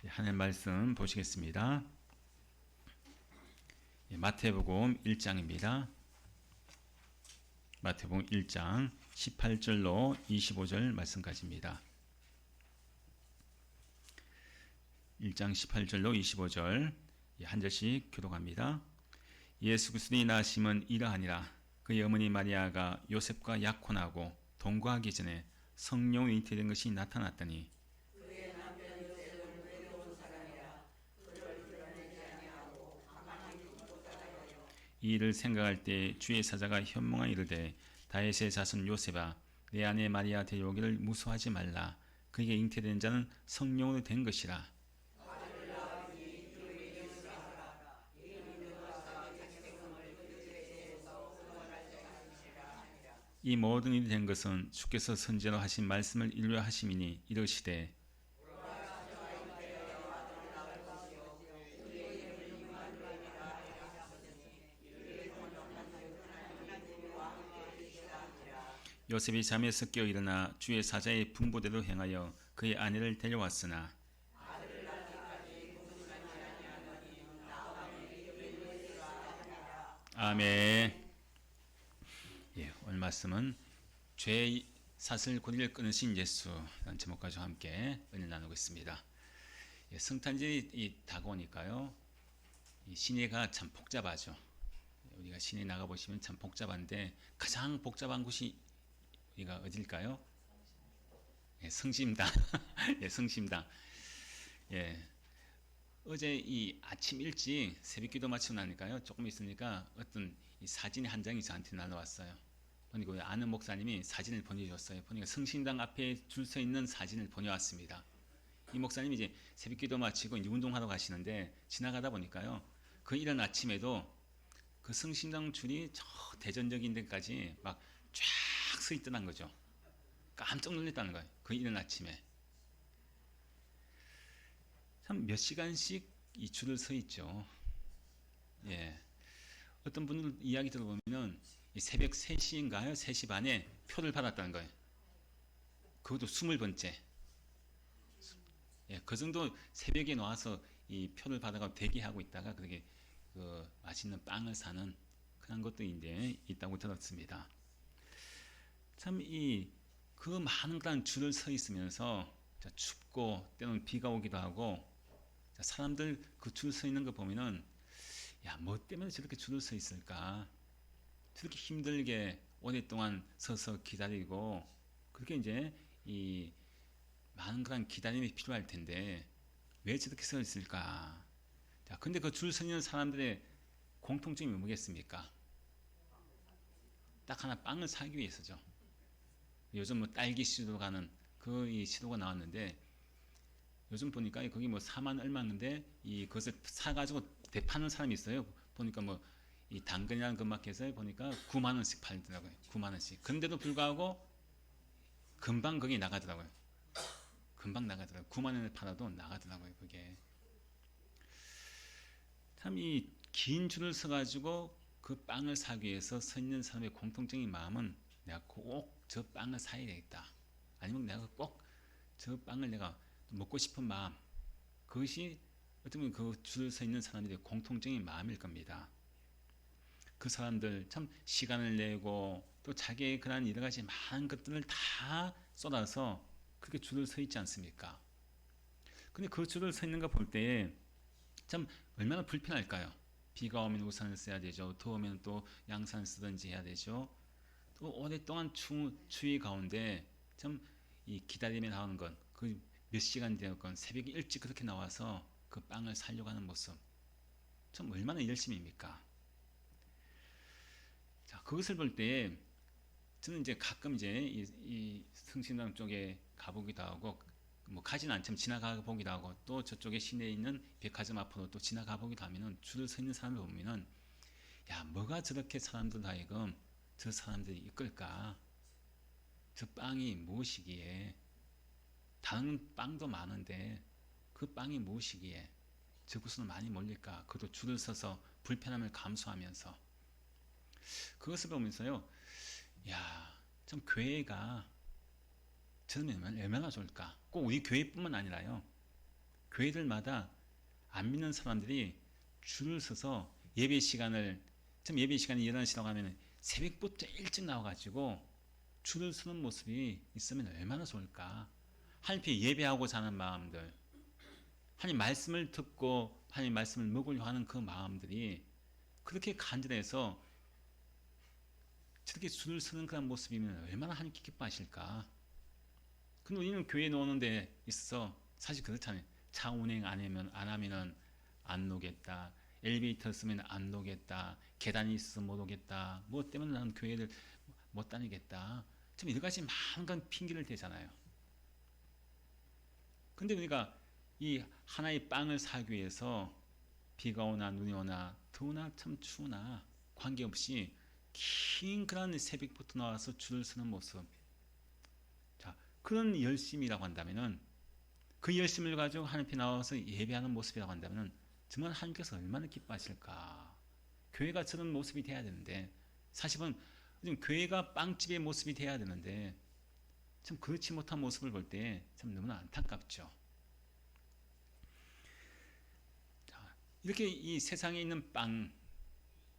하나님 말씀 보시겠습니다. 마태복음 1장입니다. 마태복음 1장 18절로 25절 말씀까지입니다. 1장 18절로 25절 한 절씩 교독합니다. 예수 그리스도의 나심은 이러하니라. 그의 어머니 마리아가 요셉과 약혼하고 동거하기 전에 성령이 잉태된 것이 나타났더니 이 일을 생각할 때 주의 사자가 현몽하여 이르되 다윗의 자손 요셉아 내 아내 마리아 데려오기를 무수하지 말라. 그에게 잉태된 자는 성령으로 된 것이라. 이 모든 일이 된 것은 주께서 선지자로 하신 말씀을 이루려 하심이니 이르시되 요셉이 잠에서 깨어 일어나 주의 사자의 분부대로 행하여 그의 아내를 데려왔으나 아멘. 오늘 말씀은 죄의 사슬 고리를 끊으신 예수라는 제목 가지고 함께 은혜 나누고 있습니다. 성탄절이 다가오니까요. 이 시내가 참 복잡하죠. 우리가 시내 나가 보시면 참 복잡한데 가장 복잡한 곳이 우리가 어딜까요? 성심당. 성심당. 어제 이 아침 일찍 새벽기도 마치고 나니까요. 조금 있으니까 어떤 이 사진이 한 장이 저한테 날라왔어요. 보니까 아는 목사님이 사진을 보내주셨어요. 보니까 성심당 앞에 줄 서 있는 사진을 보내왔습니다. 이 목사님이 이제 새벽기도 마치고 이제 운동하러 가시는데 지나가다 보니까요. 그 이른 아침에도 그 성심당 줄이 저 대전적인 데까지 막 쫙 서 있더란 거죠. 깜짝 놀랐다는 거예요. 그 이른 아침에. 참 몇 시간씩 이 줄을 서 있죠. 어떤 분들 이야기 들어보면 새벽 3시인가요? 3시 반에 표를 받았다는 거예요. 그것도 20번째. 그 정도 새벽에 나와서 이 표를 받아가 대기하고 있다가 그렇게 그 맛있는 빵을 사는 그런 것도 이제 있다고 들었습니다. 참 그 많은 그런 줄을 서 있으면서 춥고 때로는 비가 오기도 하고 사람들 그 줄 서 있는 거 보면은 뭐 때문에 저렇게 줄을 서 있을까? 저렇게 힘들게 오랫동안 서서 기다리고 그렇게 이제 이 많은 그런 기다림이 필요할 텐데 왜 저렇게 서 있을까? 근데 그 줄 서 있는 사람들의 공통점이 뭐겠습니까? 딱 하나, 빵을 사기 위해서죠. 요즘 뭐 딸기 시도 가는 그 이 시도가 나왔는데 요즘 보니까 거기 뭐 4만 얼마인데 그것을 사가지고 대파는 사람이 있어요. 보니까 뭐 이 당근이라는 그 마켓에 보니까 9만 원씩 팔더라고요. 9만 원씩. 근데도 불구하고 금방 거기 나가더라고요. 금방 나가더라고요. 9만 원에 팔아도 나가더라고요. 그게 참 이 긴 줄을 서가지고 그 빵을 사기 위해서 서 있는 사람의 공통적인 마음은 내가 꼭 저 빵을 사야 되겠다. 아니면 내가 꼭 저 빵을 내가 먹고 싶은 마음. 그것이 어쩌면 그 줄 서 있는 사람들의 공통적인 마음일 겁니다. 그 사람들 참 시간을 내고 또 자기의 그런 여러 가지 많은 것들을 다 쏟아서 그렇게 줄을 서 있지 않습니까? 근데 그 줄을 서 있는 거 볼 때 참 얼마나 불편할까요? 비가 오면 우산을 써야 되죠. 더우면 또 양산을 쓰든지 해야 되죠. 또 오랫동안 추위 가운데 참 이 기다림에 나오는 건 그 몇 시간 되었건 새벽에 일찍 그렇게 나와서 그 빵을 사려고 하는 모습 참 얼마나 열심입니까? 자, 그것을 볼 때 저는 이제 가끔 이제 이 성신당 쪽에 가보기도 하고 뭐 가진 않지만 지나가 보기도 하고 또 저쪽에 시내에 있는 백화점 앞으로 또 지나가 보기도 하면은 줄을 서 있는 사람을 보면은 뭐가 저렇게 사람들 하여금 저 사람들이 이끌까? 저 빵이 무엇이기에 다른 빵도 많은데 그 빵이 무엇이기에 저곳으로 많이 몰릴까? 그것도 줄을 서서 불편함을 감수하면서 그것을 보면서요. 참 교회가 저는 얼마나 좋을까? 꼭 우리 교회뿐만 아니라요. 교회들마다 안 믿는 사람들이 줄을 서서 예배 시간을, 좀 예배 시간이 11시라고 하면 새벽부터 일찍 나와가지고 줄을 서는 모습이 있으면 얼마나 좋을까. 하나님 예배하고 자는 마음들, 하나님 말씀을 듣고 하나님 말씀을 먹으려 하는 그 마음들이 그렇게 간절해서 저렇게 줄을 서는 그런 모습이면 얼마나 하나님께 기뻐하실까. 근데 우리는 교회에 오는 데 있어서 사실 그렇잖아요. 차 운행 안 하면은 안 오겠다. 엘리베이터 쓰면 안 오겠다. 계단이 있어서 못 오겠다. 뭐 때문에 나는 교회를 못 다니겠다. 좀 여러 가지 많은 건 핑계를 대잖아요. 근데 우리가 이 하나의 빵을 사기 위해서 비가 오나 눈이 오나 더우나 참 추우나 관계없이 긴 그런 새벽부터 나와서 줄을 서는 모습. 자, 그런 열심이라고 한다면은 그 열심을 가지고 하나님 앞에 나와서 예배하는 모습이라고 한다면은 정말 하나님께서 얼마나 기뻐하실까. 교회가 저런 모습이 돼야 되는데 사실은 요즘 교회가 빵집의 모습이 돼야 되는데 참 그렇지 못한 모습을 볼 때 참 너무나 안타깝죠. 자, 이렇게 이 세상에 있는 빵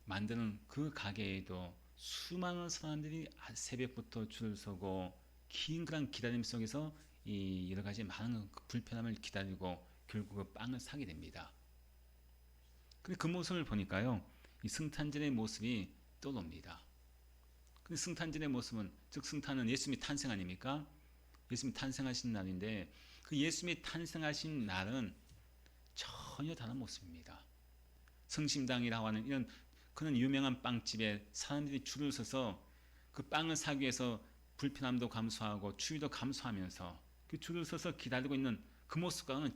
만드는 그 가게에도 수많은 사람들이 새벽부터 줄을 서고 긴 그런 기다림 속에서 이 여러 가지 많은 불편함을 기다리고 결국 그 빵을 사게 됩니다. 근데 그 모습을 보니까요, 이 성탄절의 모습이 떠옵니다. 근데 성탄절의 모습은, 즉 성탄은 예수님이 탄생 아닙니까? 예수님이 탄생하신 날인데 그 예수님이 탄생하신 날은 전혀 다른 모습입니다. 성심당이라고 하는 이런 그런 유명한 빵집에 사람들이 줄을 서서 그 빵을 사기 위해서 불편함도 감수하고 추위도 감수하면서 그 줄을 서서 기다리고 있는 그 모습과는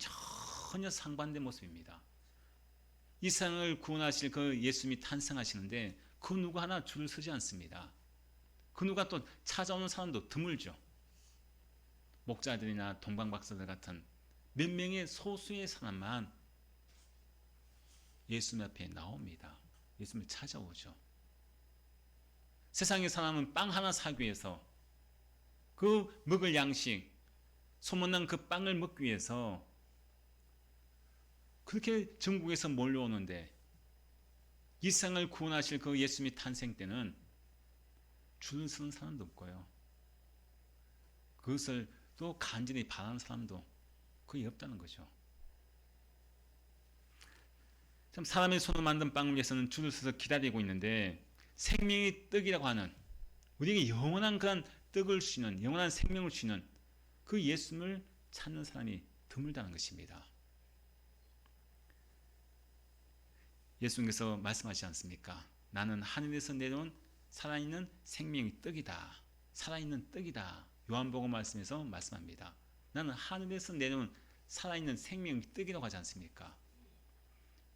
전혀 상반된 모습입니다. 이 세상을 구원하실 그 예수님이 탄생하시는데 그 누구 하나 줄을 서지 않습니다. 그 누가 또 찾아오는 사람도 드물죠. 목자들이나 동방박사들 같은 몇 명의 소수의 사람만 예수님 앞에 나옵니다. 예수님을 찾아오죠. 세상의 사람은 빵 하나 사기 위해서 그 먹을 양식, 소문난 그 빵을 먹기 위해서 그렇게 전국에서 몰려오는데 이 세상을 구원하실 그 예수님이 탄생 때는 줄을 서는 사람도 없고요. 그것을 또 간절히 바라는 사람도 거의 없다는 거죠. 참 사람의 손으로 만든 빵을 위해서는 줄을 서서 기다리고 있는데 생명의 떡이라고 하는 우리에게 영원한 그런 떡을 주시는 영원한 생명을 주시는 그 예수님을 찾는 사람이 드물다는 것입니다. 예수님께서 말씀하시지 않습니까? 나는 하늘에서 내려온 살아있는 생명의 떡이다. 살아있는 떡이다. 요한복음 말씀에서 말씀합니다. 나는 하늘에서 내려온 살아있는 생명의 떡이라고 하지 않습니까?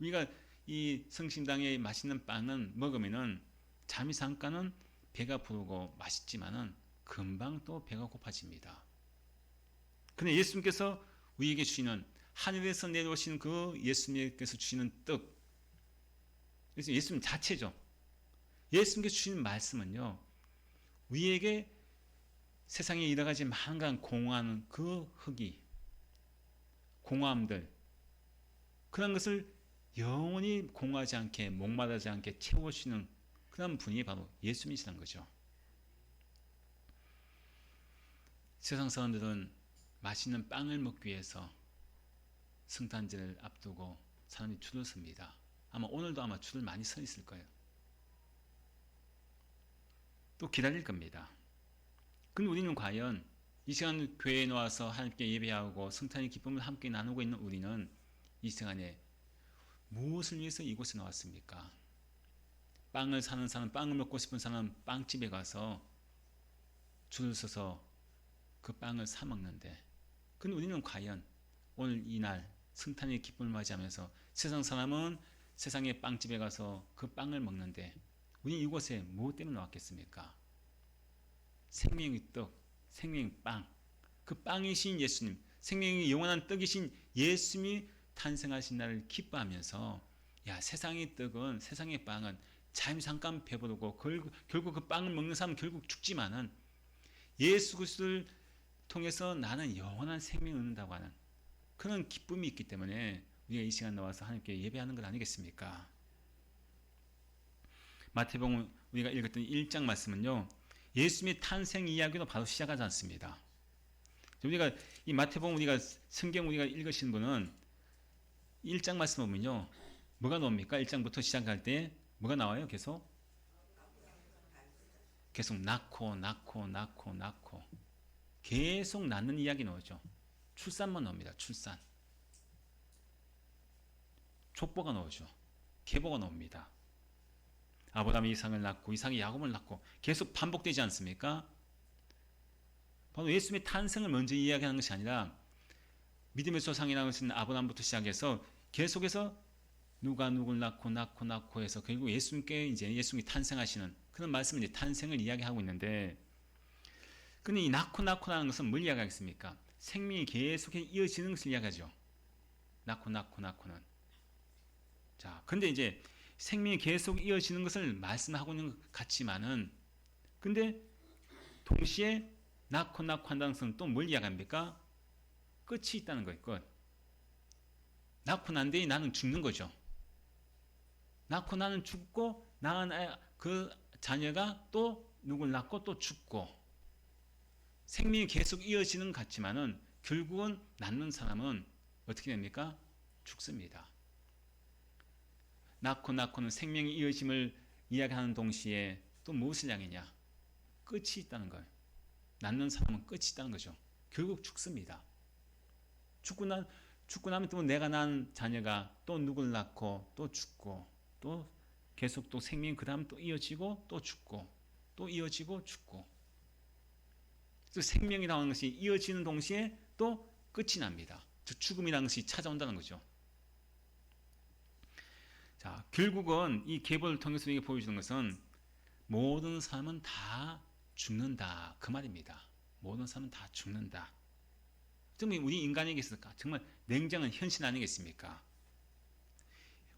우리가 이 성심당의 맛있는 빵은 먹으면은 잠이 잠깐은 배가 부르고 맛있지만은 금방 또 배가 고파집니다. 그런데 예수님께서 우리에게 주시는 하늘에서 내려오신 그 예수님께서 주시는 떡, 그래서 예수님 자체죠. 예수님께서 주시는 말씀은요, 우리에게 세상에 일어가지 많은 공허한 그 흑이, 공허함들, 그런 것을 영원히 공허하지 않게, 목마르지 않게 채워주시는 그런 분이 바로 예수님이시라는 거죠. 세상 사람들은 맛있는 빵을 먹기 위해서 성탄절을 앞두고 사람이 줄을 섭니다. 아마 오늘도 아마 줄을 많이 서 있을 거예요. 또 기다릴 겁니다. 근데 우리는 과연 이 시간 교회에 나와서 하나님께 예배하고 성탄의 기쁨을 함께 나누고 있는 우리는 이 시간에 무엇을 위해서 이곳에 나왔습니까? 빵을 사는 사람, 빵을 먹고 싶은 사람 빵집에 가서 줄을 서서 그 빵을 사 먹는데, 근데 우리는 과연 오늘 이날 성탄의 기쁨을 맞이하면서 세상 사람은 세상의 빵집에 가서 그 빵을 먹는데 우리 이곳에 무엇 때문에 나왔겠습니까? 생명의 떡, 생명의 빵, 그 빵이신 예수님, 생명의 영원한 떡이신 예수님이 탄생하신 날을 기뻐하면서, 야, 세상의 떡은, 세상의 빵은 잠깐 배부르고 결국 그 빵을 먹는 사람은 결국 죽지만은 예수 그리스도를 통해서 나는 영원한 생명을 얻는다고 하는 그런 기쁨이 있기 때문에 우리가 이 시간 나와서 하나님께 예배하는 것 아니겠습니까? 마태복음 우리가 읽었던 1장 말씀은요, 예수님의 탄생 이야기로 바로 시작하지 않습니다. 우리가 이 마태복음 우리가 성경 우리가 읽으시는 분은 1장 말씀 보면요, 뭐가 나옵니까? 1장부터 시작할 때 뭐가 나와요? 계속 낳고 계속 낳는 이야기 나오죠. 출산만 나옵니다. 출산. 족보가 나오죠. 계보가 나옵니다. 아브라함이 이삭을 낳고 이삭이 야곱을 낳고 계속 반복되지 않습니까? 바로 예수님의 탄생을 먼저 이야기하는 것이 아니라 믿음의 조상이라고 하시는 아브라함부터 시작해서 계속해서 누가 누굴 낳고 해서 결국 예수님께 이제 예수님이 탄생하시는 그런 말씀을 이제 탄생을 이야기하고 있는데, 근데 이 낳고라는 것은 뭘 이야기하겠습니까? 생명이 계속해 이어지는 것을 이야기하죠. 낳고는. 자, 근데 이제 생명이 계속 이어지는 것을 말씀하고 있는 것 같지만은, 근데 동시에 낳고 한다는 것은 또 뭘 이야기합니까? 끝이 있다는 거예요. 끝. 낳고 난 뒤에 나는 죽는 거죠. 낳고 나는 죽고 낳은 그 자녀가 또 누굴 낳고 또 죽고, 생명이 계속 이어지는 것 같지만은 결국은 낳는 사람은 어떻게 됩니까? 죽습니다. 낳고는 생명의 이어짐을 이야기하는 동시에 또 무엇을 향하냐? 끝이 있다는 거예요. 낳는 사람은 끝이 있다는 거죠. 결국 죽습니다. 죽고 나면 또 내가 낳은 자녀가 또 누굴 낳고 또 죽고, 또 계속 또 생명이 그 다음 또 이어지고 또 죽고 또 이어지고 죽고. 그래서 생명이라는 것이 이어지는 동시에 또 끝이 납니다. 죽음이라는 것이 찾아온다는 거죠. 자, 결국은 이 계보를 통해서 우리에게 보여주는 것은 모든 사람은 다 죽는다, 그 말입니다. 모든 사람은 다 죽는다. 정말 우리 인간에게 있어서 정말 냉정한 현실 아니겠습니까?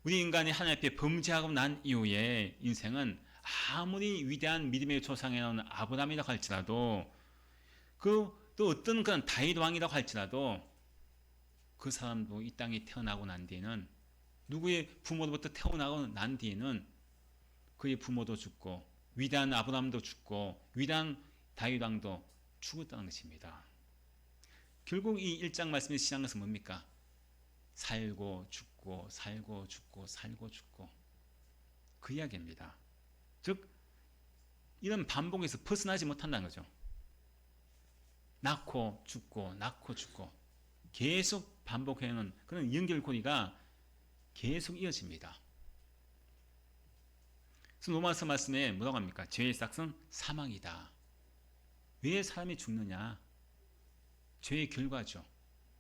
우리 인간이 하나님 앞에 범죄하고 난 이후에 인생은 아무리 위대한 믿음의 조상에 나오는 아브라함이라고 할지라도, 또 어떤 그런 다윗 왕이라고 할지라도, 그 사람도 이 땅에 태어나고 난 뒤에는, 누구의 부모로부터 태어나고 난 뒤에는 그의 부모도 죽고 위대한 아브라함도 죽고 위대한 다윗 왕도 죽었다는 것입니다. 결국 이 1장 말씀의 시작한 것은 뭡니까? 살고 죽고 그 이야기입니다. 즉 이런 반복에서 벗어나지 못한다는 거죠. 낳고 죽고 계속 반복해오는 그런 연결고리가 계속 이어집니다. 그래서 로마서 말씀에 뭐라고 합니까? 죄의 삭은 사망이다. 왜 사람이 죽느냐? 죄의 결과죠.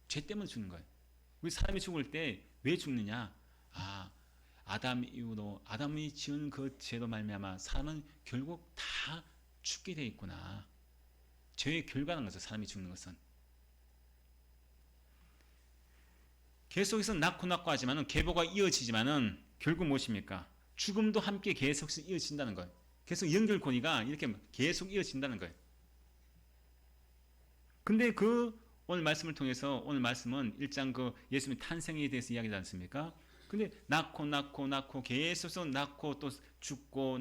죄 때문에 죽는 거예요. 우리 사람이 죽을 때 왜 죽느냐? 아담 이후로 아담이 지은 그 죄로 말미암아 사람은 결국 다 죽게 돼 있구나. 죄의 결과라는 거죠. 사람이 죽는 것은. 계속해서 낳고 하지만은 계보가 이어지지만은 결국 무엇입니까? 죽음도 함께 계속해서 이어진다는 거예요. 계속 연결고리가 이렇게 계속 이어진다는 거예요. 근데 오늘 말씀을 통해서 오늘 말씀은 1장 그 예수님의 탄생에 대해서 이야기하지 않습니까? 근데 낳고 계속해서 낳고 또 죽고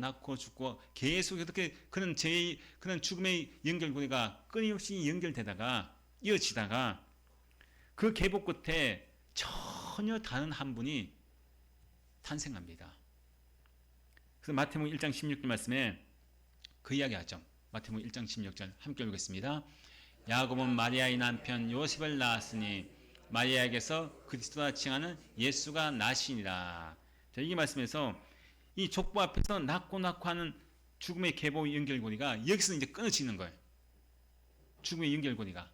계속 이렇게 그런 죽음의 연결고리가 끊임없이 연결되다가 이어지다가 그 계보 끝에 전혀 다른 한 분이 탄생합니다. 그래서 마태복음 1장 16절 말씀에 그 이야기 하죠. 마태복음 1장 16절 함께 읽겠습니다. 야곱은 마리아의 남편 요셉을 낳았으니 마리아에게서 그리스도라 칭하는 예수가 나시니라. 자, 이 말씀에서 이 족보 앞에서 낳고 하는 죽음의 계보 연결고리가 여기서 이제 끊어지는 거예요. 죽음의 연결고리가.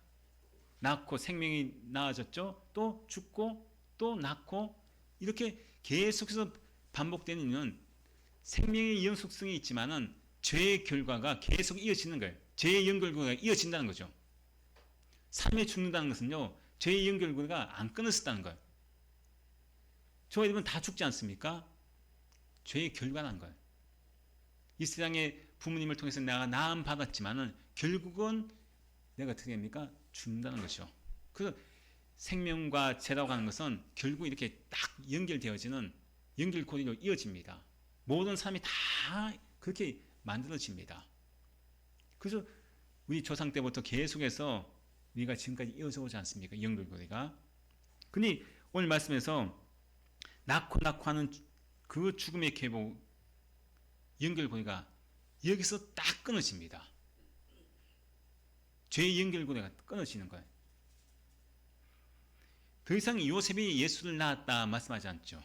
낳고 생명이 나아졌죠. 또 죽고 또 낳고 이렇게 계속해서 반복되는 이유는 생명의 연속성이 있지만은 죄의 결과가 계속 이어지는 거예요. 죄의 연결고리가 이어진다는 거죠. 삶에 죽는다는 것은요, 죄의 연결고리가 안 끊어졌다는 거예요. 저와 여러분 다 죽지 않습니까? 죄의 결과라는 거예요. 이 세상에 부모님을 통해서 내가 낳음 받았지만은 결국은 내가 어떻게 됩니까? 죽는다는 것이죠. 그래서 생명과 죄라고 하는 것은 결국 이렇게 딱 연결되어지는 연결고리로 이어집니다. 모든 사람이 다 그렇게 만들어집니다. 그래서 우리 조상 때부터 계속해서 우리가 지금까지 이어져 오지 않습니까? 연결고리가. 근데 오늘 말씀에서 낳고 하는 그 죽음의 계보 연결고리가 여기서 딱 끊어집니다. 죄의 연결고리가 끊어지는 거예요. 더 이상 요셉이 예수를 낳았다 말씀하지 않죠.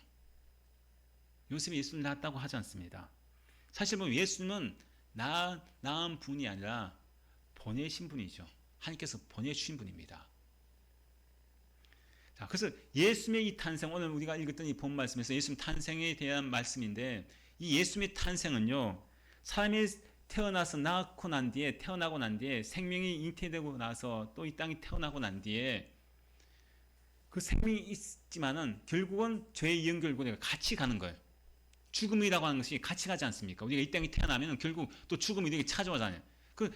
요셉이 예수를 낳았다고 하지 않습니다. 사실 보면 예수는 낳은 분이 아니라 보내신 분이죠. 하나님께서 보내주신 분입니다. 자, 그래서 예수님의 이 탄생, 오늘 우리가 읽었던 이 본 말씀에서 예수님 탄생에 대한 말씀인데, 이 예수님의 탄생은요, 사람이 태어나고 난 뒤에 생명이 잉태되고 나서 또 이 땅에 태어나고 난 뒤에 그 생명이 있지만은 결국은 죄의 연결고리가 같이 가는 거예요. 죽음이라고 하는 것이 같이 가지 않습니까? 우리가 이 땅에 태어나면 결국 또 죽음이 되게 찾아오잖아요. 그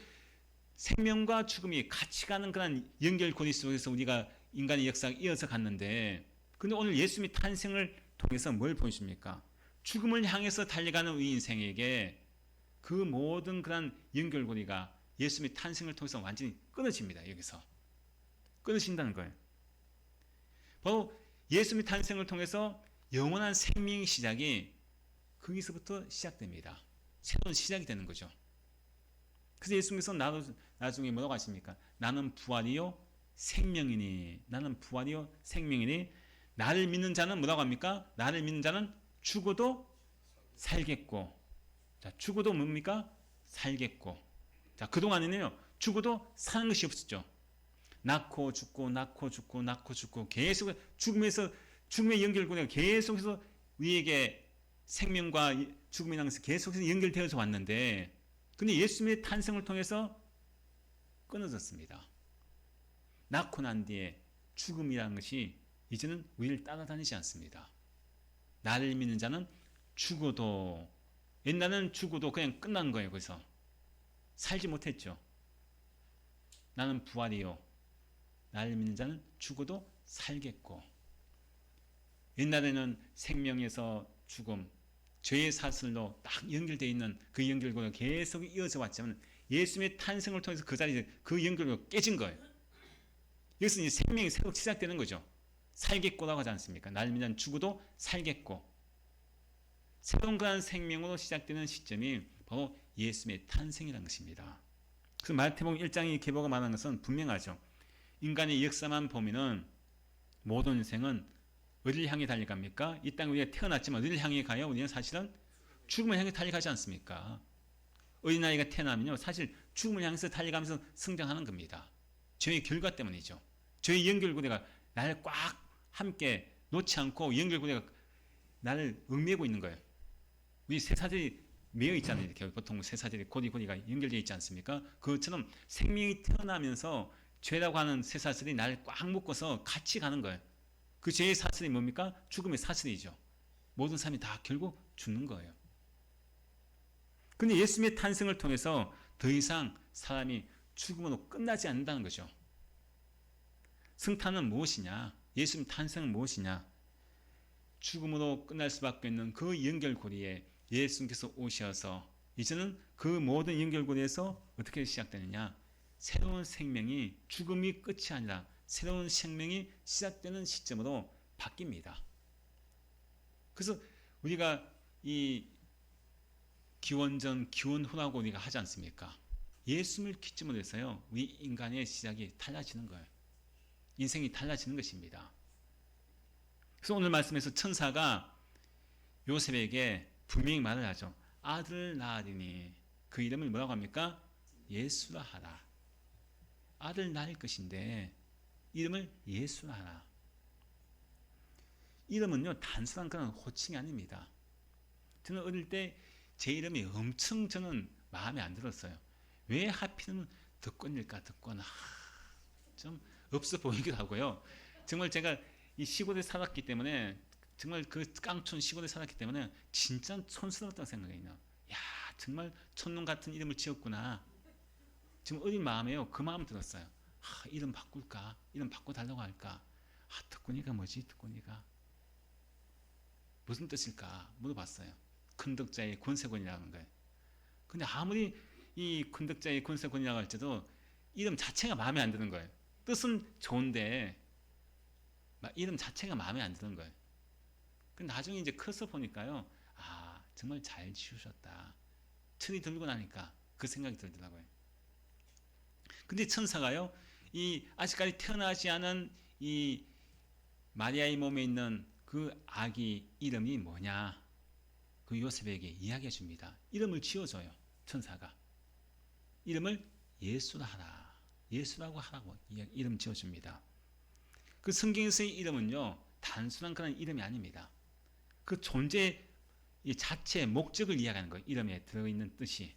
생명과 죽음이 같이 가는 그런 연결고리 속에서 우리가 인간의 역사가 이어서 갔는데, 근데 오늘 예수님이 탄생을 통해서 뭘 보여줍니까? 죽음을 향해서 달려가는 우리 인생에게 그 모든 그런 연결고리가 예수님의 탄생을 통해서 완전히 끊어집니다. 여기서 끊어진다는 거예요. 바로 예수님의 탄생을 통해서 영원한 생명의 시작이 거기서부터 시작됩니다. 새로운 시작이 되는 거죠. 그래서 예수님께서 나중에 뭐라고 하십니까? 나는 부활이요 생명이니. 나는 부활이요 생명이니. 나를 믿는 자는 뭐라고 합니까? 나를 믿는 자는 죽어도 살겠고. 자, 죽어도 뭡니까? 살겠고. 자, 그동안에는요, 죽어도 사는 것이 없었죠. 낳고 죽고 계속 죽음의 연결고리가 계속해서 우리에게 생명과 죽음이 향해서 계속해서 연결되어서 왔는데, 근데 예수님의 탄생을 통해서 끊어졌습니다. 낳고 난 뒤에 죽음이라는 것이 이제는 우리를 따라다니지 않습니다. 나를 믿는 자는 죽어도, 옛날에는 죽어도 그냥 끝난 거예요. 그래서 살지 못했죠. 나는 부활이요 나를 믿는 자는 죽어도 살겠고. 옛날에는 생명에서 죽음, 죄의 사슬로 딱 연결되어 있는 그 연결고리가 계속 이어져 왔지만 예수님의 탄생을 통해서 그 자리에 그 연결고리가 깨진 거예요. 여기서 이제 생명이 새로 시작되는 거죠. 살겠고라고 하지 않습니까? 나를 믿는 자는 죽어도 살겠고. 새로운 그런 생명으로 시작되는 시점이 바로 예수님의 탄생이라는 것입니다. 그래서 마태복음 1장의 계보가 말하는 것은 분명하죠. 인간의 역사만 보면은 모든 인생은 어디를 향해 달려갑니까? 이 땅에 우리가 태어났지만 어디를 향해 가요? 우리는 사실은 죽음을 향해 달려가지 않습니까? 어린아이가 태어나면요, 사실 죽음을 향해서 달려가면서 성장하는 겁니다. 죄의 결과 때문이죠. 죄의 연결고리가 나를 꽉 함께 놓지 않고 연결고리가 나를 얽매고 있는 거예요. 우리 쇠사슬이 매여 있잖아요. 이렇게 보통 쇠사슬이 고리가 연결되어 있지 않습니까? 그것처럼 생명이 태어나면서 죄라고 하는 쇠사슬이 나를 꽉 묶어서 같이 가는 거예요. 그 죄의 사슬이 뭡니까? 죽음의 사슬이죠. 모든 사람이 다 결국 죽는 거예요. 근데 예수님의 탄생을 통해서 더 이상 사람이 죽음으로 끝나지 않는다는 거죠. 승탄은 무엇이냐? 예수님 탄생은 무엇이냐? 죽음으로 끝날 수밖에 없는 그 연결고리에 예수님께서 오셔서 이제는 그 모든 연결고리에서 어떻게 시작되느냐? 새로운 생명이 죽음이 끝이 아니라 새로운 생명이 시작되는 시점으로 바뀝니다. 그래서 우리가 이 기원전, 기원후라고 우리가 하지 않습니까? 예수님을 기점으로 해서요, 우리 인간의 시작이 달라지는 거예요. 인생이 달라지는 것입니다. 그래서 오늘 말씀에서 천사가 요셉에게 분명히 말을 하죠. 아들을 낳으리니 그 이름을 뭐라고 합니까? 예수라 하라. 아들 낳을 것인데 이름을 예수라 하라. 이름은요, 단순한 그런 호칭이 아닙니다. 저는 어릴 때 제 이름이 엄청 저는 마음에 안 들었어요. 왜 하필이면 덕권일까? 덕권. 좀 없어 보이기도 하고요. 정말 제가 이 시골에 살았기 때문에, 정말 그 깡촌 시골에 살았기 때문에 진짜 촌스러웠다는 생각이 나요. 야, 정말 촌놈 같은 이름을 지었구나. 지금 어린 마음에요, 그 마음 들었어요. 이름 바꿀까? 이름 바꿔달라고 할까? 듣고니가 뭐지? 듣고니가 무슨 뜻일까 물어봤어요. 큰덕자의 권세권이라는 거예요. 근데 아무리 이 큰덕자의 권세권이라고 할지도 이름 자체가 마음에 안 드는 거예요. 뜻은 좋은데 이름 자체가 마음에 안 드는 거예요. 근데 나중에 이제 커서 보니까요, 아 정말 잘 지으셨다. 철이 들고 나니까 그 생각이 들더라고요. 근데 천사가요, 이 아직까지 태어나지 않은 이 마리아의 몸에 있는 그 아기 이름이 뭐냐, 그 요셉에게 이야기해 줍니다. 이름을 지어줘요. 천사가 이름을 예수라 하라, 예수라고 하라고 이름 지어줍니다. 그 성경에서의 이름은요, 단순한 그런 이름이 아닙니다. 그 존재 이 자체의 목적을 이야기하는 거예요. 이름에 들어있는 뜻이.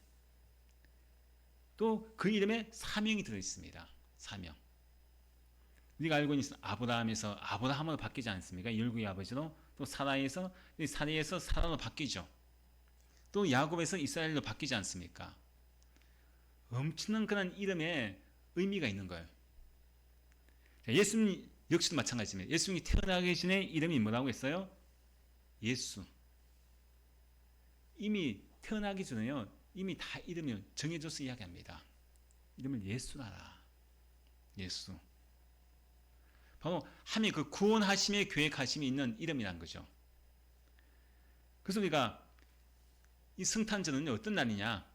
또 그 이름에 사명이 들어있습니다. 사명. 우리가 알고 있는 아브라함에서 아브라함으로 바뀌지 않습니까? 열국의 아버지로. 또 사라에서 사라로 바뀌죠. 또 야곱에서 이스라엘로 바뀌지 않습니까? 엄청난 그런 이름에 의미가 있는 거예요. 예수님 역시도 마찬가지입니다. 예수님이 태어나기 전에 이름이 뭐라고 했어요? 예수. 이미 태어나기 전에요, 이미 다 이름이 정해져서 이야기합니다. 이름을 예수라라. 예수. 바로 하나님의 그 구원하심의 계획하심이 있는 이름이라는 거죠. 그래서 우리가 이 성탄절은 어떤 날이냐?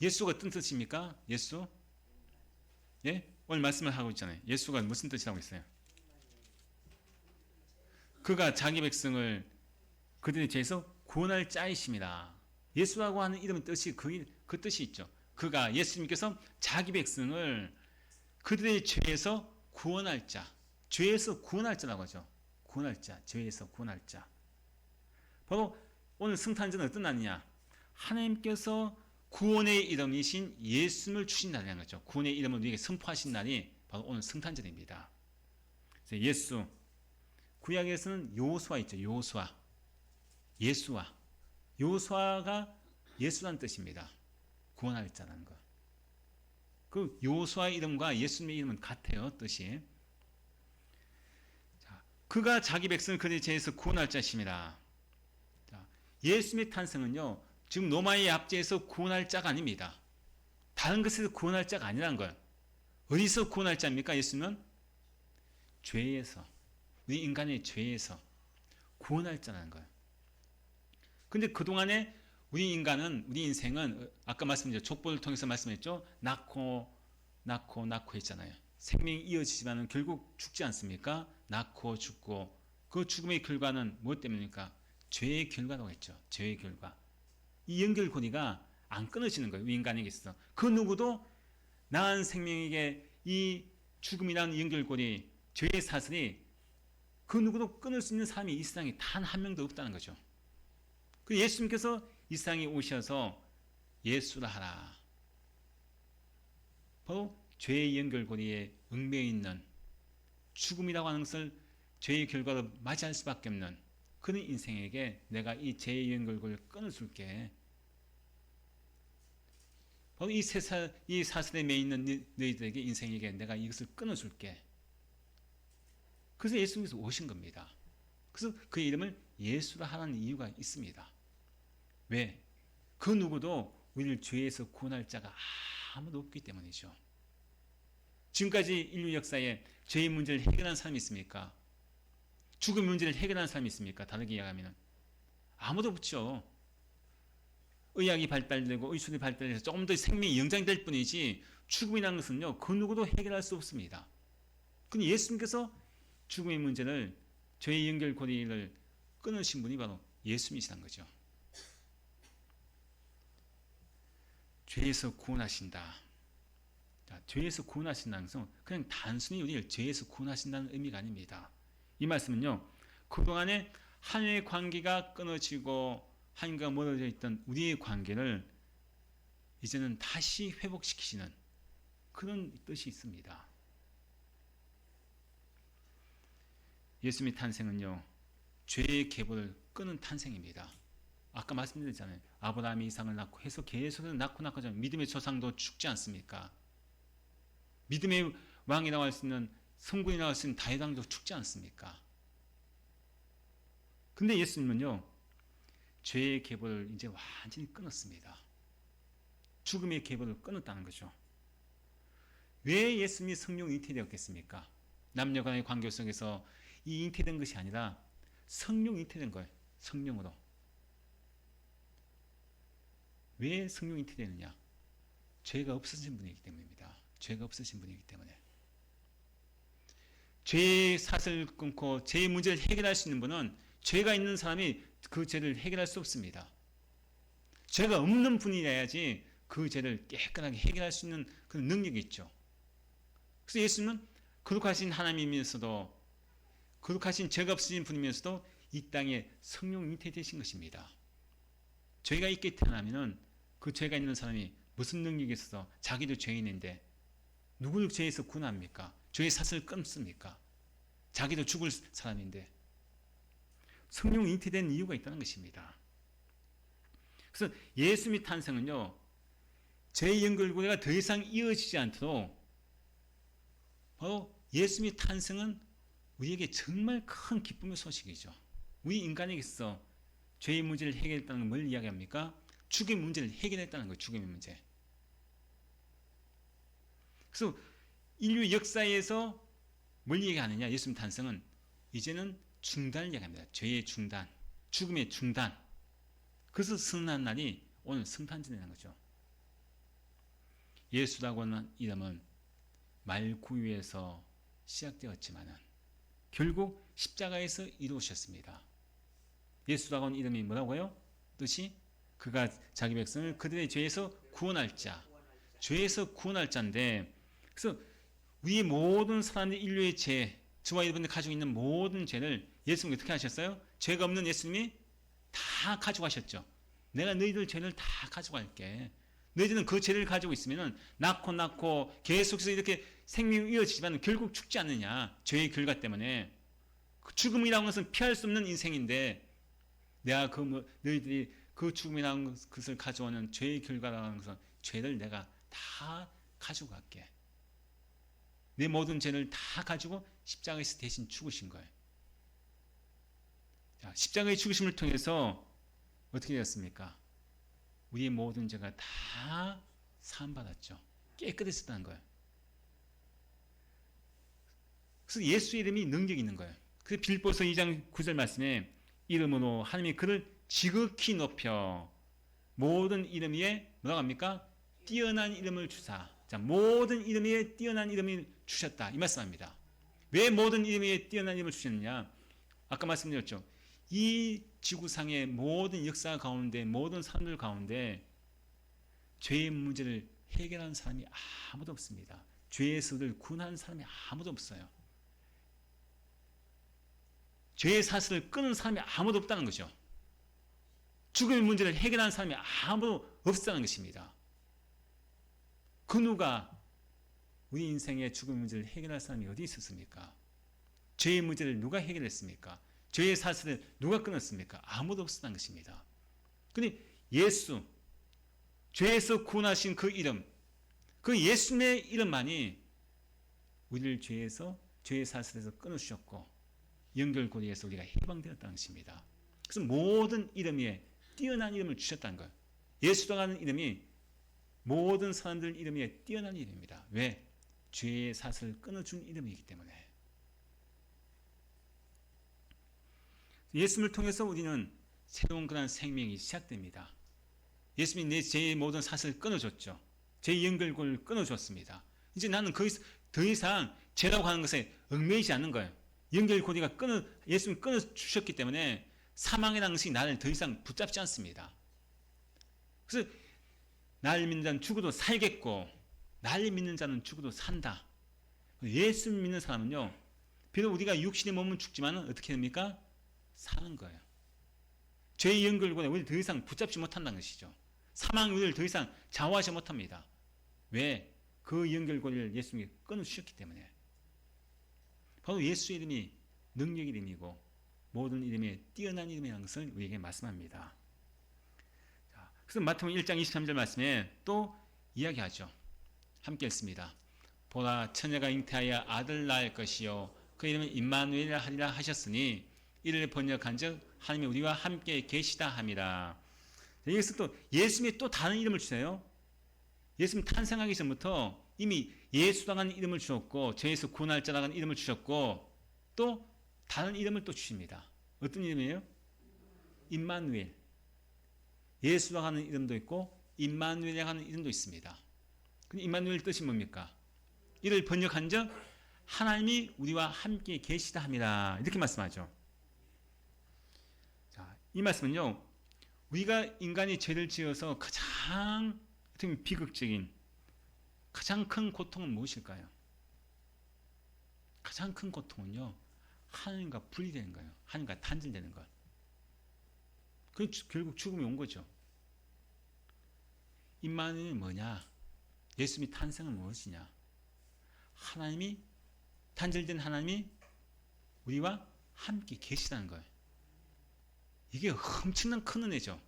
예수가 어떤 뜻입니까? 예수? 예? 오늘 말씀을 하고 있잖아요. 예수가 무슨 뜻이라고 했어요? 그가 자기 백성을 그들의 죄에서 구원할 자이십니다. 예수라고 하는 이름의 뜻이 그 뜻이 있죠. 그가 예수님께서 자기 백성을 그들의 죄에서 구원할 자, 죄에서 구원할 자라고 하죠. 구원할 자, 죄에서 구원할 자. 바로 오늘 성탄절은 어떤 날이냐? 하나님께서 구원의 이름이신 예수님을 주신 날이라는 거죠. 구원의 이름을 우리에게 선포하신 날이 바로 오늘 성탄절입니다. 예수, 구약에서는 여호수아 있죠. 여호수아, 예수와 여호수아가 예수라는 뜻입니다. 구원할 자라는 거. 그 여호수아의 이름과 예수님의 이름은 같아요. 뜻이. 자, 그가 자기 백성을 그들의 죄에서 구원할 자십니다. 자, 예수님의 탄생은요, 지금 로마의 압제에서 구원할 자가 아닙니다. 다른 것에서 구원할 자가 아니라는 거예요. 어디서 구원할 자입니까? 예수님은 죄에서, 우리 인간의 죄에서 구원할 자라는 거예요. 근데 그동안에 우리 인간은, 우리 인생은 아까 말씀드렸죠. 족보를 통해서 말씀했죠. 낳고 했잖아요. 생명이 이어지지만 결국 죽지 않습니까? 낳고 죽고, 그 죽음의 결과는 무엇 때문입니까? 죄의 결과라고 했죠. 죄의 결과. 이 연결고리가 안 끊어지는 거예요. 우리 인간에게 있어서. 그 누구도 낳은 생명에게 이 죽음이라는 연결고리, 죄의 사슬이 그 누구도 끊을 수 있는 사람이 이 세상에 단 한 명도 없다는 거죠. 그 예수님께서 이 세상에 오셔서 예수라 하라. 바로 죄의 연결고리에 얽매여 있는, 죽음이라고 하는 것을 죄의 결과로 맞이할 수밖에 없는 그런 인생에게 내가 이 죄의 연결고리를 끊어줄게. 바로 이 사슬에 매여 있는 너희들에게, 인생에게 내가 이것을 끊어줄게. 그래서 예수님께서 오신 겁니다. 그래서 그의 이름을 예수라 하라는 이유가 있습니다. 왜? 그 누구도 우리를 죄에서 구원할 자가 아무도 없기 때문이죠. 지금까지 인류 역사에 죄의 문제를 해결한 사람이 있습니까? 죽음의 문제를 해결한 사람이 있습니까? 다르게 이야기하면 아무도 없죠. 의학이 발달되고 의술이 발달해서 조금 더 생명이 연장될 뿐이지, 죽음이라는 것은요, 그 누구도 해결할 수 없습니다. 근데 예수님께서 죽음의 문제를, 죄의 연결고리를 끊으신 분이 바로 예수님이시란 거죠. 죄에서 구원하신다. 자, 죄에서 구원하신다는 것은 그냥 단순히 우리를 죄에서 구원하신다는 의미가 아닙니다. 이 말씀은요, 그동안에 하나님의 관계가 끊어지고 하나님과 멀어져 있던 우리의 관계를 이제는 다시 회복시키시는 그런 뜻이 있습니다. 예수님의 탄생은요, 죄의 계보를 끄는 탄생입니다. 아까 말씀드렸잖아요. 아브라함이 이삭을 낳고 해서 계속해서 낳고 믿음의 조상도 죽지 않습니까? 믿음의 왕이라고 할 수 있는 성군이 나올 수 있는 다윗왕도 죽지 않습니까? 근데 예수님은요, 죄의 계보를 이제 완전히 끊었습니다. 죽음의 계보를 끊었다는 거죠. 왜 예수님이 성령 잉태되었겠습니까? 남녀간의 관계 속에서 이 잉태된 것이 아니라 성령 잉태된 거예요. 성령으로. 왜 성령 잉태되느냐? 죄가 없으신 분이기 때문입니다. 죄가 없으신 분이기 때문에. 죄의 사슬을 끊고 죄의 문제를 해결할 수 있는 분은 죄가 있는 사람이 그 죄를 해결할 수 없습니다. 죄가 없는 분이라야지 그 죄를 깨끗하게 해결할 수 있는 그런 능력이 있죠. 그래서 예수님은 거룩하신 하나님이면서도 거룩하신 죄가 없으신 분이면서도 이 땅에 성령 잉태되신 것입니다. 죄가 있게 태어나면은 그 죄가 있는 사람이 무슨 능력이 있어서 자기도 죄인인데 누굴 죄에서 구원합니까? 죄의 사슬을 끊습니까? 자기도 죽을 사람인데. 성령 잉태된 이유가 있다는 것입니다. 그래서 예수님의 탄생은요, 죄의 연결고리가 더 이상 이어지지 않도록 바로 예수님의 탄생은 우리에게 정말 큰 기쁨의 소식이죠. 우리 인간에게서 죄의 문제를 해결했다는 건 뭘 이야기합니까? 죽음의 문제를 해결했다는 거예요. 죽음의 문제. 그래서 인류 역사에서 뭘 얘기하느냐? 예수님 탄생은 이제는 중단을 얘기합니다. 죄의 중단, 죽음의 중단. 그래서 승리한 날이 오늘 성탄절이라는 거죠. 예수라고 하는 이름은 말구유에서 시작되었지만은 결국 십자가에서 이루어졌습니다. 예수라고 하는 이름이 뭐라고요? 뜻이 그가 자기 백성을 그들의 죄에서 구원할 자. 죄에서 구원할 자인데, 그래서 우리 모든 사람들 인류의 죄, 저와 여러분들 가지고 있는 모든 죄를 예수님이 어떻게 하셨어요? 죄가 없는 예수님이 다 가져가셨죠. 내가 너희들 죄를 다 가져갈게. 너희들은 그 죄를 가지고 있으면 낳고 계속해서 이렇게 생명이 이어지지만 결국 죽지 않느냐. 죄의 결과 때문에. 죽음이라는 것은 피할 수 없는 인생인데 내가 너희들이 그 죽음이라는 것을 가져오는 죄의 결과라는 것은 죄를 내가 다 가지고 갈게. 내 모든 죄를 다 가지고 십자가에서 대신 죽으신 거예요. 자, 십자가의 죽으심을 통해서 어떻게 되었습니까? 우리의 모든 죄가 다 사함받았죠. 깨끗해졌다는 거예요. 그래서 예수의 이름이 능력이 있는 거예요. 그래서 빌보서 2장 9절 말씀에 이름으로 하나님이 그를 지극히 높여 모든 이름 위에 뭐라고 합니까? 뛰어난 이름을 주사. 자, 모든 이름 위에 뛰어난 이름을 주셨다. 이 말씀합니다. 왜 모든 이름 위에 뛰어난 이름을 주셨느냐? 아까 말씀드렸죠. 이 지구상의 모든 역사 가운데 모든 사람들 가운데 죄의 문제를 해결하는 사람이 아무도 없습니다. 죄에서 우리를 구원하는 사람이 아무도 없어요. 죄의 사슬을 끊는 사람이 아무도 없다는 거죠. 죽음의 문제를 해결하는 사람이 아무도 없다는 것입니다. 그 누가 우리 인생의 죽음의 문제를 해결할 사람이 어디 있었습니까? 죄의 문제를 누가 해결했습니까? 죄의 사슬을 누가 끊었습니까? 아무도 없었다는 것입니다. 그런데 예수, 죄에서 구원하신 그 이름, 그 예수님의 이름만이 우리를 죄의 사슬에서 끊어주셨고 연결고리에서 우리가 해방되었다는 것입니다. 그래서 모든 이름 위에 뛰어난 이름을 주셨다는 거예요. 예수라고 하는 이름이 모든 사람들 이름 위에 뛰어난 이름입니다. 왜? 죄의 사슬을 끊어준 이름이기 때문에. 예수님을 통해서 우리는 새로운 그런 생명이 시작됩니다. 예수님이 내 죄의 모든 사슬을 끊어줬죠. 죄의 연결고리를 끊어줬습니다. 이제 나는 더 이상 죄라고 하는 것에 얽매이지 않는 거예요. 연결고리가 예수님이 끊어주셨기 때문에 사망이라는 것이 나를 더 이상 붙잡지 않습니다. 그래서 나를 믿는 자는 죽어도 살겠고 나를 믿는 자는 죽어도 산다. 예수 믿는 사람은요, 비록 우리가 육신의 몸은 죽지만 어떻게 됩니까? 사는 거예요. 죄의 연결고리에 우리를 더 이상 붙잡지 못한다는 것이죠. 사망이 우리를 더 이상 좌우하지 못합니다. 왜? 그 연결고리를 예수님이 끊어주셨기 때문에. 바로 예수의 이름이 능력의 이름이고 모든 이름에 뛰어난 이름이라는 것을 우리에게 말씀합니다. 그래서 마태복음 1장 23절 말씀에 또 이야기하죠. 함께 읽습니다. 보라 처녀가 잉태하여 아들 낳을 것이요 그 이름은 임마누엘이라 하리라 하셨으니 이를 번역한즉 하나님이 우리와 함께 계시다 함이라. 여기서 또 예수님이 또 다른 이름을 주세요. 예수님 탄생하기 전부터 이미 예수라는 이름을 주셨고 죄에서 구원할 자라는 이름을 주셨고 또 다른 이름을 또 주십니다. 어떤 이름이에요? 임마누엘. 예수라는 이름도 있고 임마누엘이라는 이름도 있습니다. 근데 임마누엘 뜻이 뭡니까? 이를 번역한즉 하나님이 우리와 함께 계시다 함이라. 이렇게 말씀하죠. 자, 이 말씀은요. 우리가 인간이 죄를 지어서 가장 비극적인 가장 큰 고통은 무엇일까요? 가장 큰 고통은요. 하나님과 분리되는 거예요. 하나님과 단절되는 것. 그 결국 죽음이 온 거죠. 임마누엘이 뭐냐? 예수님이 탄생은 무엇이냐? 하나님이 단절된 하나님이 우리와 함께 계시다는 거예요. 이게 엄청난 큰 은혜죠.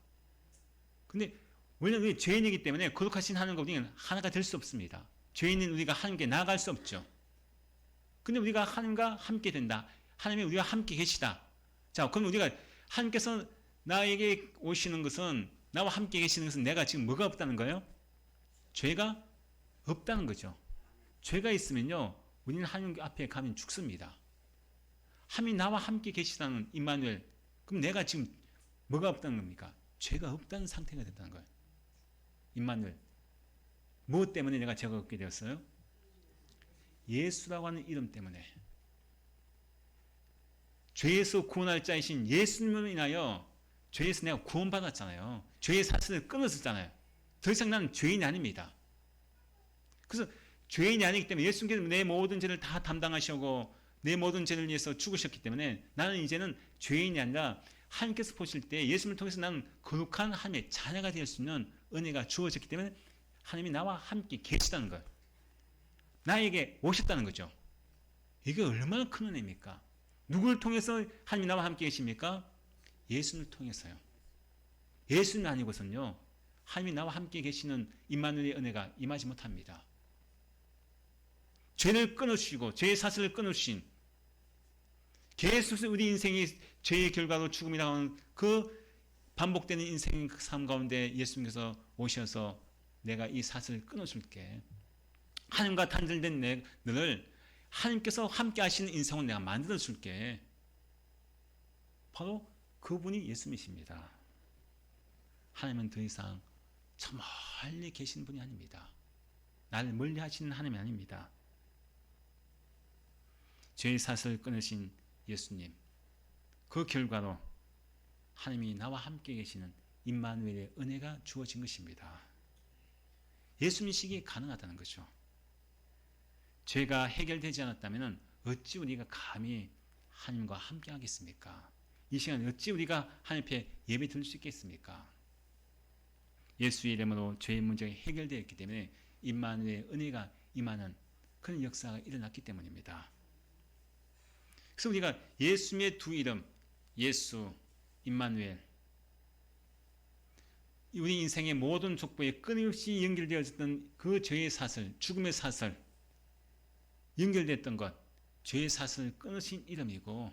근데 왜냐하면 우리 죄인이기 때문에 거룩하신 하나님과 우리는 하나가 될 수 없습니다. 죄인인 우리가 하나님께 나아갈 수 없죠. 근데 우리가 하나님과 함께 된다. 하나님이 우리와 함께 계시다. 자, 그럼 우리가 하나님께서 나에게 오시는 것은 나와 함께 계시는 것은 내가 지금 뭐가 없다는 거예요? 죄가 없다는 거죠. 죄가 있으면요. 우리는 하나님 앞에 가면 죽습니다. 하나님이 나와 함께 계시다는 임마누엘. 그럼 내가 지금 뭐가 없다는 겁니까? 죄가 없다는 상태가 됐다는 거예요. 임마누엘. 무엇 때문에 내가 죄가 없게 되었어요? 예수라고 하는 이름 때문에. 죄에서 구원할 자이신 예수님으로 인하여 죄에서 내가 구원받았잖아요. 죄의 사슬을 끊었었잖아요. 더 이상 나는 죄인이 아닙니다. 그래서 죄인이 아니기 때문에 예수님께서 내 모든 죄를 다 담당하시고 내 모든 죄를 위해서 죽으셨기 때문에 나는 이제는 죄인이 아니라 하나님께서 보실 때 예수님을 통해서 나는 거룩한 하나님의 자녀가 될 수 있는 은혜가 주어졌기 때문에 하나님이 나와 함께 계시다는 거예요. 나에게 오셨다는 거죠. 이게 얼마나 큰 은혜입니까? 누구를 통해서 하나님이 나와 함께 계십니까? 예수님을 통해서요. 예수님 아니고선요. 하나님이 나와 함께 계시는 임마누엘의 은혜가 임하지 못합니다. 죄를 끊어주시고 죄의 사슬을 끊어주신 계속 우리 인생이 죄의 결과로 죽음이라고 하는 그 반복되는 인생의 삶 가운데 예수님께서 오셔서 내가 이 사슬을 끊어줄게. 하나님과 단절된 너를 하나님께서 함께 하시는 인생을 내가 만들어줄게. 바로 그분이 예수님이십니다. 하나님은 더 이상 저 멀리 계신 분이 아닙니다. 나를 멀리 하시는 하나님이 아닙니다. 죄의 사슬을 끊으신 예수님. 그 결과로 하나님이 나와 함께 계시는 임마누엘의 은혜가 주어진 것입니다. 예수님이시기에 가능하다는 거죠. 죄가 해결되지 않았다면 어찌 우리가 감히 하나님과 함께 하겠습니까? 이 시간에 어찌 우리가 하나님 앞에 예배 드릴 수 있겠습니까? 예수의 이름으로 죄의 문제가 해결되었기 때문에 임마누엘의 은혜가 임하는 그런 역사가 일어났기 때문입니다. 그래서 우리가 예수님의 두 이름, 예수, 임마누엘, 우리 인생의 모든 족보에 끊임없이 연결되어졌던 그 죄의 사슬, 죽음의 사슬, 연결됐던 것, 죄의 사슬을 끊으신 이름이고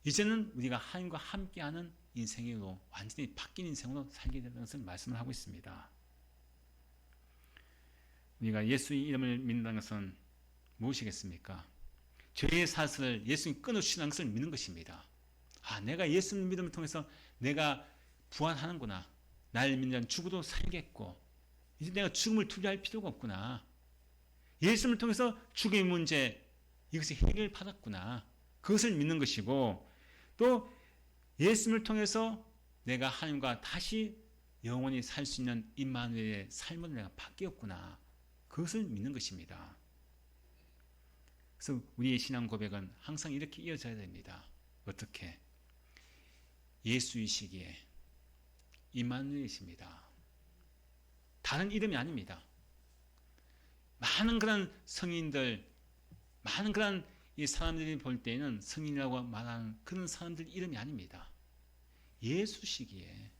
이제는 우리가 하나님과 함께하는 인생으로 완전히 바뀐 인생으로 살게 되는 것을 말씀을 하고 있습니다. 우리가 예수의 이름을 믿는다는 것은 무엇이겠습니까? 죄의 사슬을 예수님이 끊어주시는 것을 믿는 것입니다. 아, 내가 예수님 믿음을 통해서 내가 부활하는구나. 나를 믿는 죽어도 살겠고 이제 내가 죽음을 두려워할 필요가 없구나. 예수님을 통해서 죽음의 문제 이것이 해결받았구나. 그것을 믿는 것이고 또 예수님을 통해서 내가 하나님과 다시 영원히 살 수 있는 임마누엘의 삶을 내가 바뀌었구나. 그것을 믿는 것입니다. 그래서 우리의 신앙 고백은 항상 이렇게 이어져야 됩니다. 어떻게? 예수이시기에 임마누엘이십니다. 다른 이름이 아닙니다. 많은 그런 성인들, 많은 그런 이 사람들이 볼 때는 성인이라고 말하는 그런 사람들 이름이 아닙니다. 예수시기에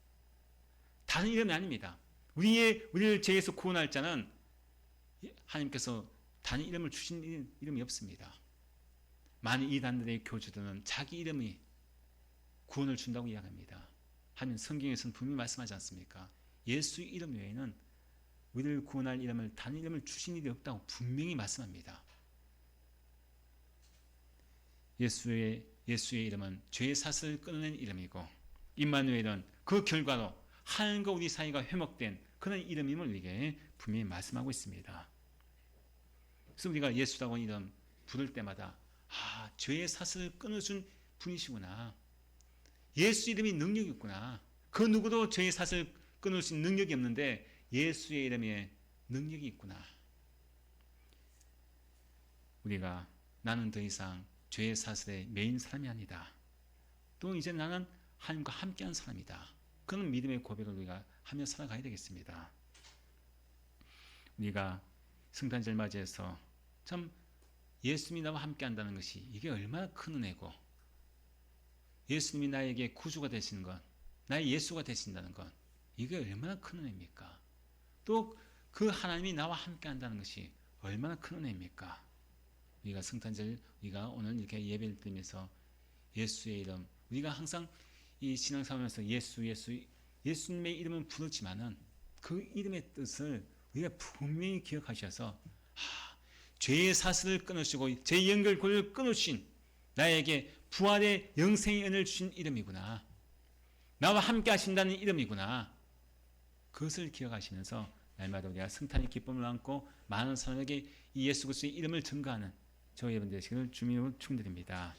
다른 이름이 아닙니다. 우리를 죄에서 구원할 자는 하나님께서 다른 이름을 주신 이름이 없습니다. 많은 이단들의 교주들은 자기 이름이 구원을 준다고 이야기합니다. 하면 성경에서는 분명히 말씀하지 않습니까? 예수 이름 외에는 우리를 구원할 이름을 다른 이름을 주신 일이 없다고 분명히 말씀합니다. 예수의 이름은 죄의 사슬을 끊어낸 이름이고 임마누엘은 그 결과로 하나님과 우리 사이가 회복된 그런 이름임을 우리에게 분명히 말씀하고 있습니다. 그래서 우리가 예수라고 이름 부를 때마다 죄의 사슬을 끊어준 분이시구나. 예수 이름이 능력이 있구나. 그 누구도 죄의 사슬을 끊을 수 있는 능력이 없는데 예수의 이름에 능력이 있구나. 우리가 나는 더 이상 죄의 사슬에 매인 사람이 아니다. 또 이제 나는 하나님과 함께한 사람이다. 그런 믿음의 고백을 우리가 하며 살아가야 되겠습니다. 우리가 성탄절 맞이해서 참 예수님이 나와 함께한다는 것이 이게 얼마나 큰 은혜고 예수님이 나에게 구주가 되시는 것, 나의 예수가 되신다는 것, 이게 얼마나 큰 은혜입니까? 또 그 하나님이 나와 함께한다는 것이 얼마나 큰 은혜입니까? 우리가 성탄절, 우리가 오늘 이렇게 예배를 드리면서 예수의 이름, 우리가 항상 이 신앙생활에서 예수님의 이름은 부르지만은 그 이름의 뜻을 우리가 분명히 기억하셔서 죄의 사슬을 끊으시고 죄의 연결고리를 끊으신 나에게 부활의 영생의 은혜를 주신 이름이구나. 나와 함께 하신다는 이름이구나. 그것을 기억하시면서 날마다 우리가 성탄의 기쁨을 안고 많은 사람에게 이 예수 그리스도의 이름을 증거하는 저희 여러분 되시기를 주님으로 축원드립니다.